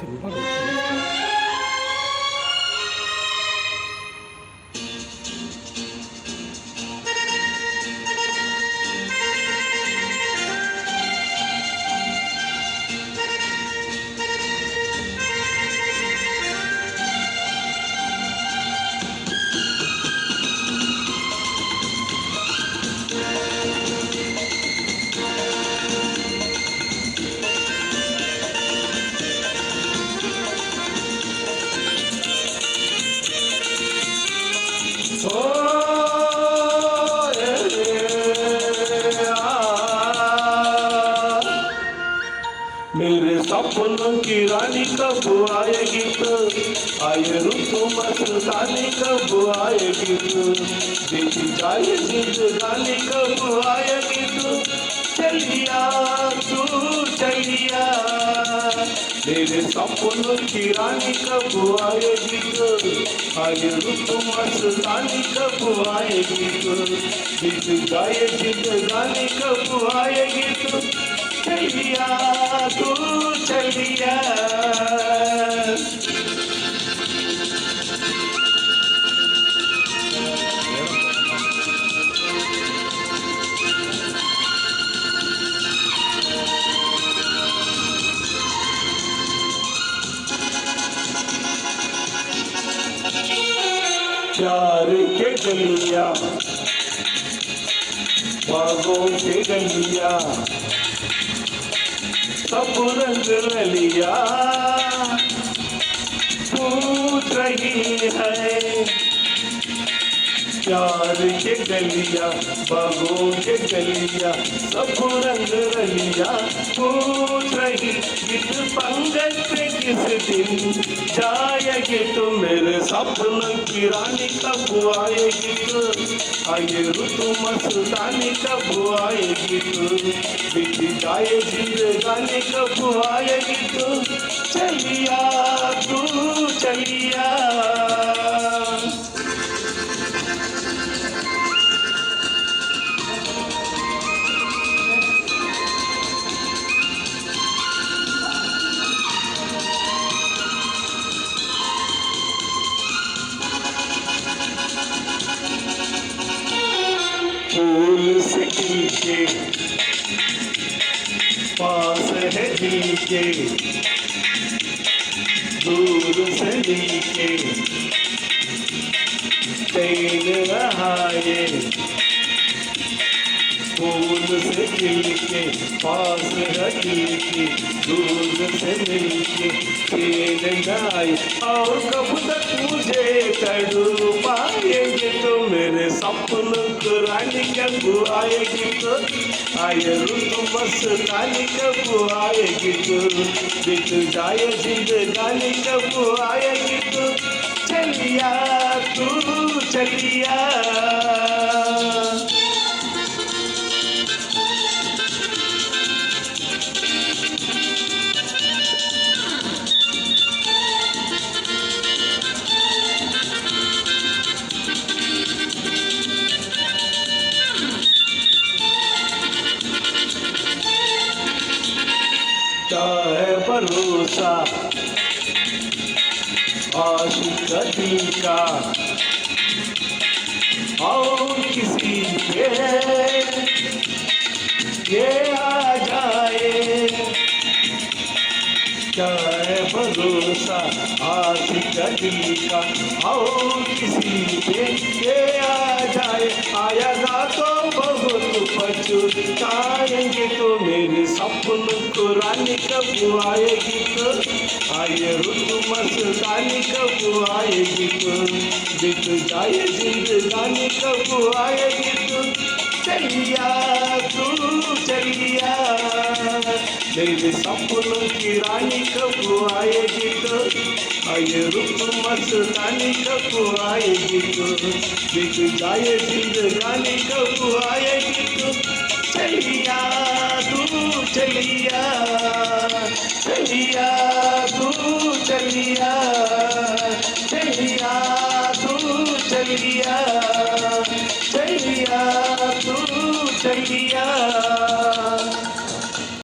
తినపడు. मेरे सपनों की रानी कब आएगी तो आए ऋतु मस्तानी कब आएगी तो देखी जाए जिंदगानी कब आएगी तो चलिया तू चलिया मेरे सपनों की रानी कब आएगी तो आए ऋतु मस्तानी कब आएगी तो देखी जाए जिंदगानी कब आएगी तो चलिया तू चलिया प्यार के गलिया बागों के गलिया सब रंग लिया पूछ रही है प्यार के गलिया बागों के गलिया सब रंग रलिया पूछ रही किस पंगत पे किस दिन जाएगी तो मेरे सपनों की रानी कब आएगी तो आए ऋतु मस्तानी कब आएगी तो बीत जाए जिंदगानी कब आएगी तो चलिया तू चलिया फूल से खिलके पास है दिल के दूर से नीचे तैन रहा ये फूल से खिलके पास है दिल के दूर से नीचे तैन रहा और कब तक मुझे तड़ू पाएंगे तो मेरे सपनों को रानी कब आएगी तो आए ऋतु मस्तानी कब आएगी तो बीत जाए जिंदगानी कब आएगी तो चलिया तू चलिया क्या है भरोसा आशिक दिल का और किसी पे ये आ जाए क्या है भरोसा आशिक दिल का और किसी पे ये आ जाए आएगा तो बहुत पछताएंगे तो मेरे सपनों को रानी कब आएगी तो आए ऋतु मस्तानी कब आएगी तो बीत जाए जिंदगानी कब आएगी तो चलिया तू चलिया मेरे सपनों की रानी कब आएगी तो आए ऋतु मस्तानी कब आएगी तो बीत जाए जिंदगानी कब आएगी तो चलिया तू चलिया चलिया तू चलिया चलिया तू चलिया चलिया तू चलिया